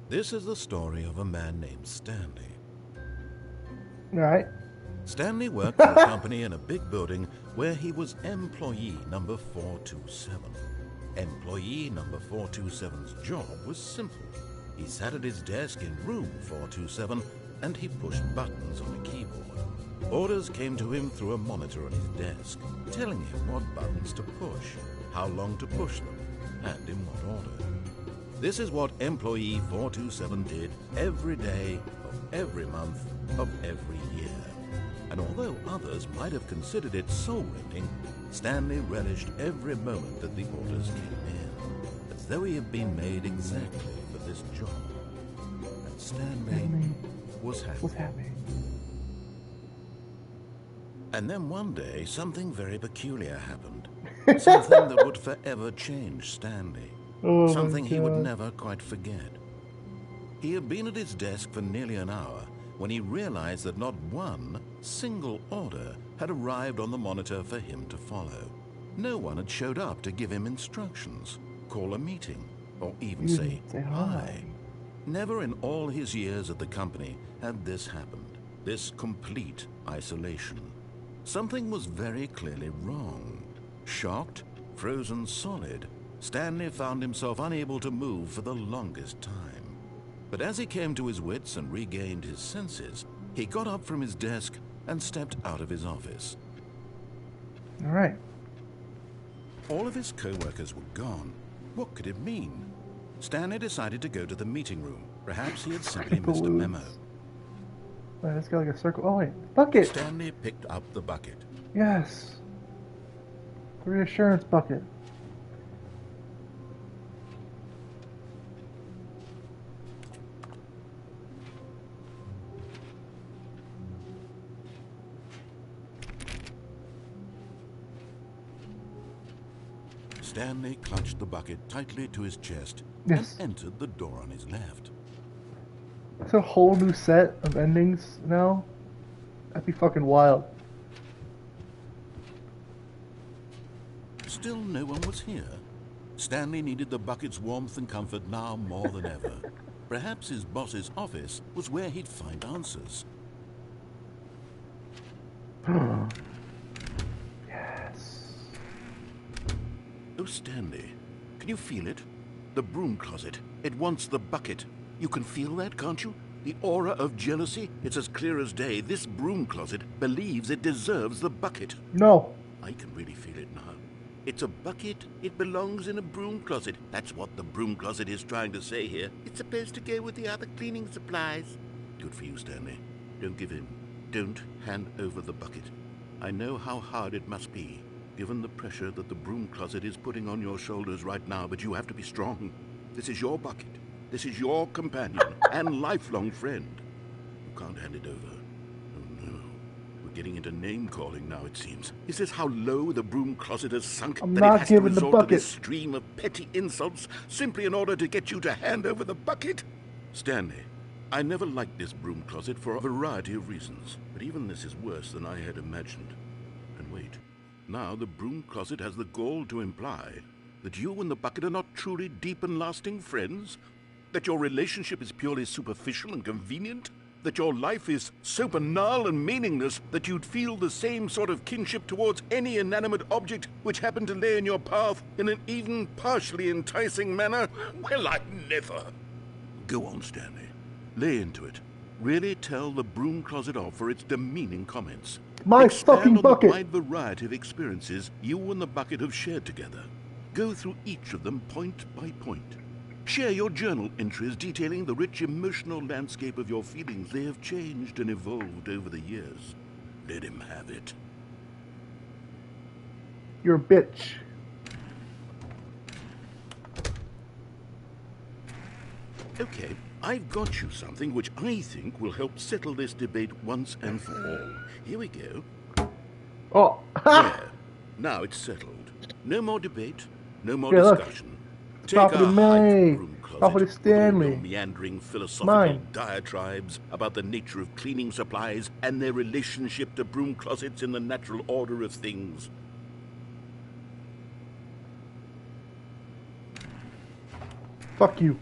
This is the story of a man named Stanley. All right. Stanley worked for a company in a big building where he was employee number 427. Employee number 427's job was simple. He sat at his desk in room 427 and he pushed buttons on a keyboard. Orders came to him through a monitor on his desk, telling him what buttons to push, how long to push them, and in what order. This is what employee 427 did every day of every month of every year. And although others might have considered it soul-rending, Stanley relished every moment that the orders came in, as though he had been made exactly for this job. And Stanley was happy. And then one day, something very peculiar happened. Something that would forever change Stanley. Something he would never quite forget. He had been at his desk for nearly an hour when he realized that not one single order had arrived on the monitor for him to follow. No one had showed up to give him instructions, call a meeting, or even say hi. Never in all his years at the company had this happened, this complete isolation. Something was very clearly wrong. Shocked, frozen solid, Stanley found himself unable to move for the longest time. But as he came to his wits and regained his senses, he got up from his desk and stepped out of his office. All right. All of his co-workers were gone. What could it mean? Stanley decided to go to the meeting room. Perhaps he had simply missed a memo. Wait, let's go like a circle. Oh, wait. Bucket! Stanley picked up the bucket. Yes. The reassurance bucket. Stanley clutched the bucket tightly to his chest and entered the door on his left. It's a whole new set of endings now. That'd be fucking wild. Still no one was here. Stanley needed the bucket's warmth and comfort now more than ever. Perhaps his boss's office was where he'd find answers. Yes. Oh, Stanley, can you feel it? The broom closet. It wants the bucket. You can feel that, can't you? The aura of jealousy? It's as clear as day. This broom closet believes it deserves the bucket. No. I can really feel it now. It's a bucket. It belongs in a broom closet. That's what the broom closet is trying to say here. It's supposed to go with the other cleaning supplies. Good for you, Stanley. Don't give in. Don't hand over the bucket. I know how hard it must be, given the pressure that the broom closet is putting on your shoulders right now, but you have to be strong. This is your bucket. This is your companion and lifelong friend. You can't hand it over. Oh no. We're getting into name-calling now, it seems. Is this how low the broom closet has sunk? I'm that not it has giving to the resort to bucket. this stream of petty insults simply in order to get you to hand over the bucket? Stanley, I never liked this broom closet for a variety of reasons, but even this is worse than I had imagined. And wait. Now the broom closet has the gall to imply that you and the bucket are not truly deep and lasting friends? That your relationship is purely superficial and convenient? That your life is so banal and meaningless that you'd feel the same sort of kinship towards any inanimate object which happened to lay in your path in an even partially enticing manner? Well, I never. Go on, Stanley. Lay into it. Really tell the broom closet off for its demeaning comments. My Expand fucking on bucket! the wide variety of experiences you and the bucket have shared together. Go through each of them point by point. Share your journal entries detailing the rich emotional landscape of your feelings. They have changed and evolved over the years. Let him have it. You're a bitch. Okay, I've got you something which I think will help settle this debate once and for all. Here we go. Oh. There. Now it's settled. No more debate, no more Yeah, look. discussion. Property Take a May. hike broom closet Property with all Stanley. your meandering philosophical Mine. diatribes about the nature of cleaning supplies and their relationship to broom closets in the natural order of things. Fuck you.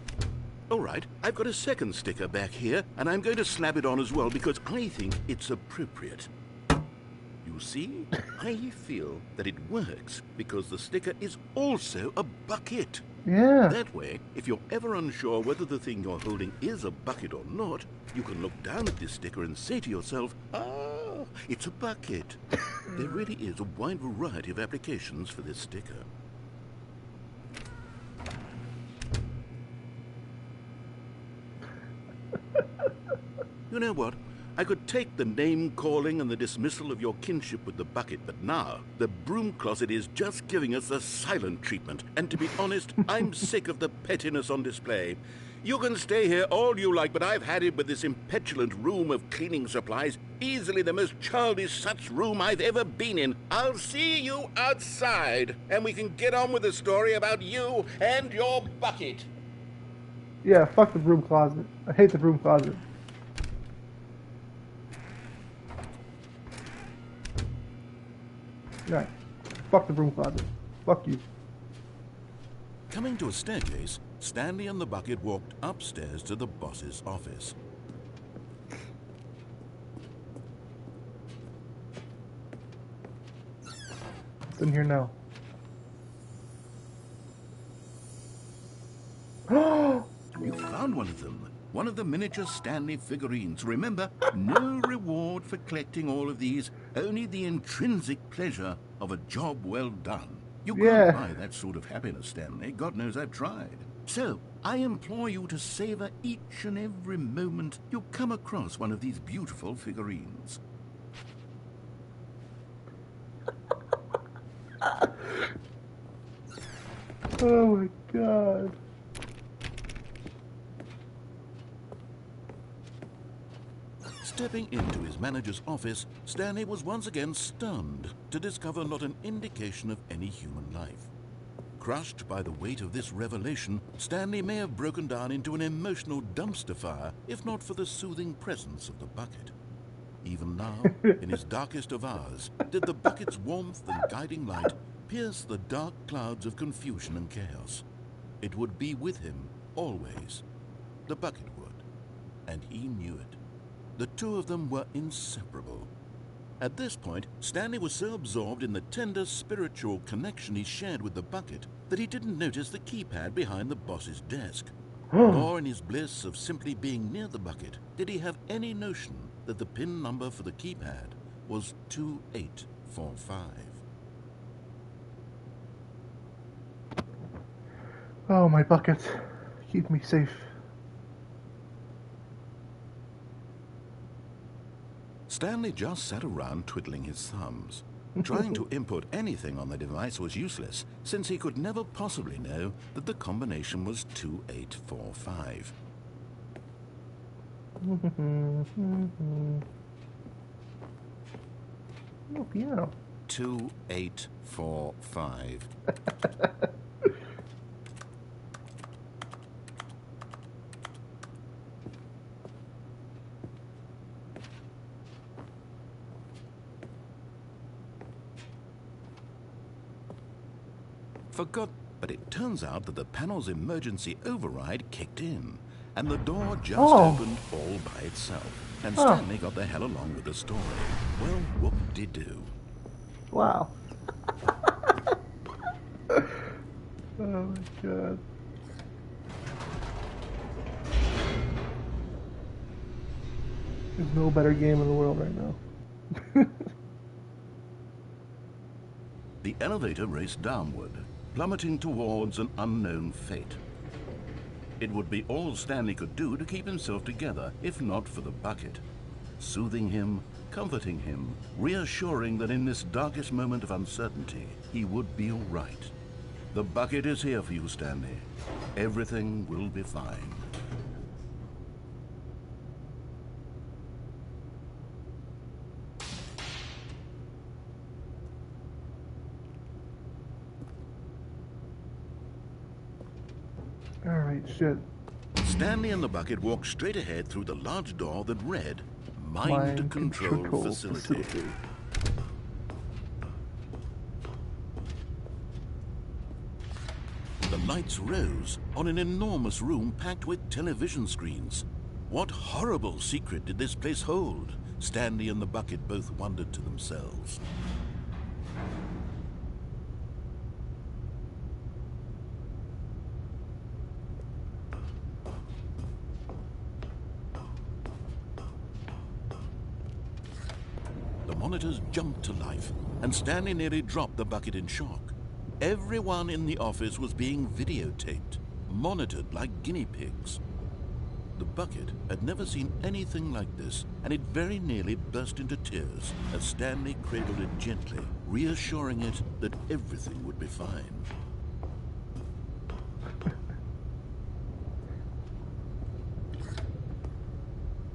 All right, I've got a second sticker back here, and I'm going to slap it on as well because I think it's appropriate. You see, I feel that it works because the sticker is also a bucket. Yeah. That way, if you're ever unsure whether the thing you're holding is a bucket or not, you can look down at this sticker and say to yourself, ah, it's a bucket. There really is a wide variety of applications for this sticker. You know what? I could take the name-calling and the dismissal of your kinship with the bucket, but now the broom closet is just giving us the silent treatment. And to be honest, I'm sick of the pettiness on display. You can stay here all you like, but I've had it with this impetulant room of cleaning supplies. Easily the most childish such room I've ever been in. I'll see you outside, and we can get on with the story about you and your bucket. Yeah, fuck the broom closet. I hate the broom closet. Right. Fuck the broom closet. Fuck you. Coming to a staircase, Stanley and the bucket walked upstairs to the boss's office. It's in here now. You found one of them. One of the miniature Stanley figurines. Remember, no reward for collecting all of these, only the intrinsic pleasure of a job well done. You can't buy that sort of happiness, Stanley. God knows I've tried. So, I implore you to savor each and every moment you come across one of these beautiful figurines. Oh my god. Stepping into his manager's office, Stanley was once again stunned to discover not an indication of any human life. Crushed by the weight of this revelation, Stanley may have broken down into an emotional dumpster fire if not for the soothing presence of the bucket. Even now, in his darkest of hours, did the bucket's warmth and guiding light pierce the dark clouds of confusion and chaos. It would be with him always. The bucket would, and he knew it. The two of them were inseparable. At this point, Stanley was so absorbed in the tender spiritual connection he shared with the bucket that he didn't notice the keypad behind the boss's desk. Nor in his bliss of simply being near the bucket did he have any notion that the PIN number for the keypad was 2845. Oh, my bucket. Keep me safe. Stanley just sat around twiddling his thumbs. Trying to input anything on the device was useless, since he could never possibly know that the combination was 2845. Oh, piano. 2845. Forgot, but it turns out that the panel's emergency override kicked in, and the door just opened all by itself. And Stanley got the hell along with the story. Well, whoop-de-doo. Wow. Oh my god. There's no better game in the world right now. The elevator raced downward, plummeting towards an unknown fate. It would be all Stanley could do to keep himself together, if not for the bucket. Soothing him, comforting him, reassuring that in this darkest moment of uncertainty, he would be all right. The bucket is here for you, Stanley. Everything will be fine. Alright, shit. Stanley and the bucket walked straight ahead through the large door that read, Mind Control Facility. The lights rose on an enormous room packed with television screens. What horrible secret did this place hold? Stanley and the bucket both wondered to themselves. The monitors jumped to life, and Stanley nearly dropped the bucket in shock. Everyone in the office was being videotaped, monitored like guinea pigs. The bucket had never seen anything like this, and it very nearly burst into tears as Stanley cradled it gently, reassuring it that everything would be fine.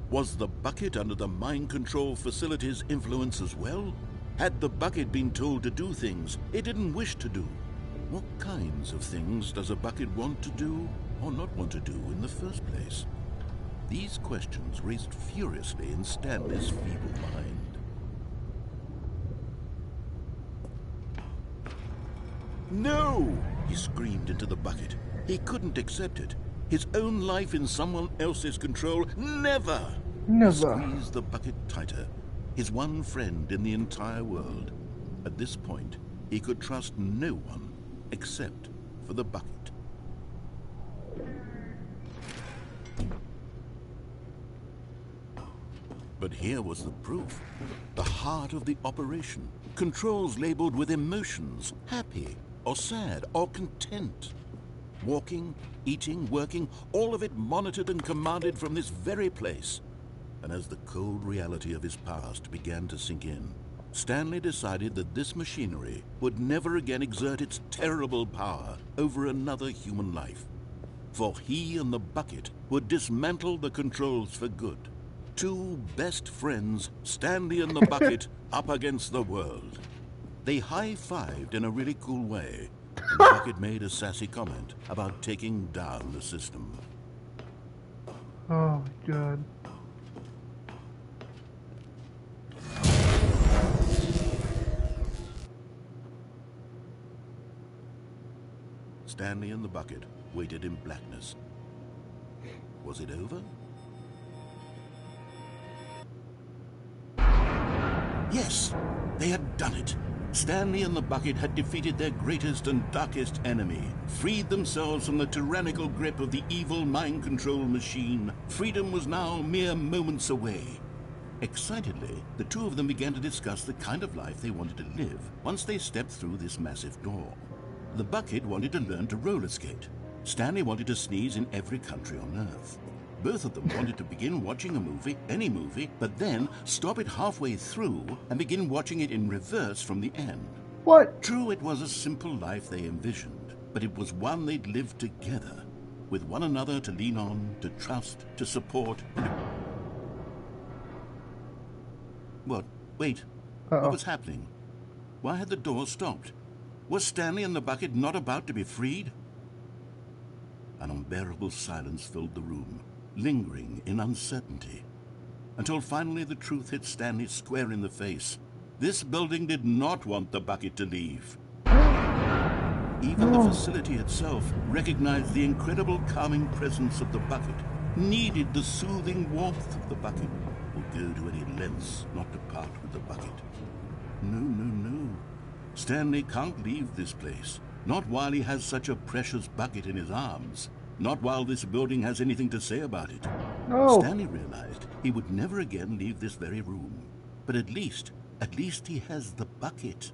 Was the bucket under the mind control facility's influence as well? Had the bucket been told to do things it didn't wish to do? What kinds of things does a bucket want to do or not want to do in the first place? These questions raced furiously in Stanley's feeble mind. No! He screamed into the bucket. He couldn't accept it. His own life in someone else's control, never! Never. He squeezed the bucket tighter. His one friend in the entire world. At this point, he could trust no one except for the bucket. But here was the proof. The heart of the operation. Controls labeled with emotions, happy or sad or content. Walking, eating, working, all of it monitored and commanded from this very place. And as the cold reality of his past began to sink in, Stanley decided that this machinery would never again exert its terrible power over another human life. For he and the bucket would dismantle the controls for good. Two best friends, Stanley and the bucket, up against the world. They high-fived in a really cool way. And the bucket made a sassy comment about taking down the system. Oh, my God. Stanley and the bucket waited in blackness. Was it over? Yes, they had done it. Stanley and the bucket had defeated their greatest and darkest enemy, freed themselves from the tyrannical grip of the evil mind control machine. Freedom was now mere moments away. Excitedly, the two of them began to discuss the kind of life they wanted to live once they stepped through this massive door. The bucket wanted to learn to roller skate. Stanley wanted to sneeze in every country on Earth. Both of them wanted to begin watching a movie, any movie, but then stop it halfway through and begin watching it in reverse from the end. What? True, it was a simple life they envisioned, but it was one they'd lived together, with one another to lean on, to trust, to support. What? Wait. What was happening? Why had the door stopped? Was Stanley and the bucket not about to be freed? An unbearable silence filled the room, lingering in uncertainty, until finally the truth hit Stanley square in the face. This building did not want the bucket to leave. Even the facility itself recognized the incredible calming presence of the bucket, needed the soothing warmth of the bucket, would go to any lengths not to part with the bucket. No, no, no. Stanley can't leave this place, not while he has such a precious bucket in his arms. Not while this building has anything to say about it. No. Stanley realized he would never again leave this very room. But at least he has the bucket.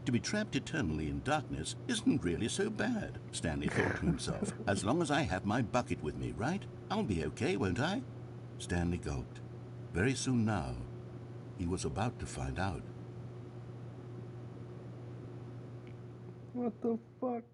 To be trapped eternally in darkness isn't really so bad, Stanley thought to himself. As long as I have my bucket with me, right? I'll be okay, won't I? Stanley gulped. Very soon now, he was about to find out. What the fuck?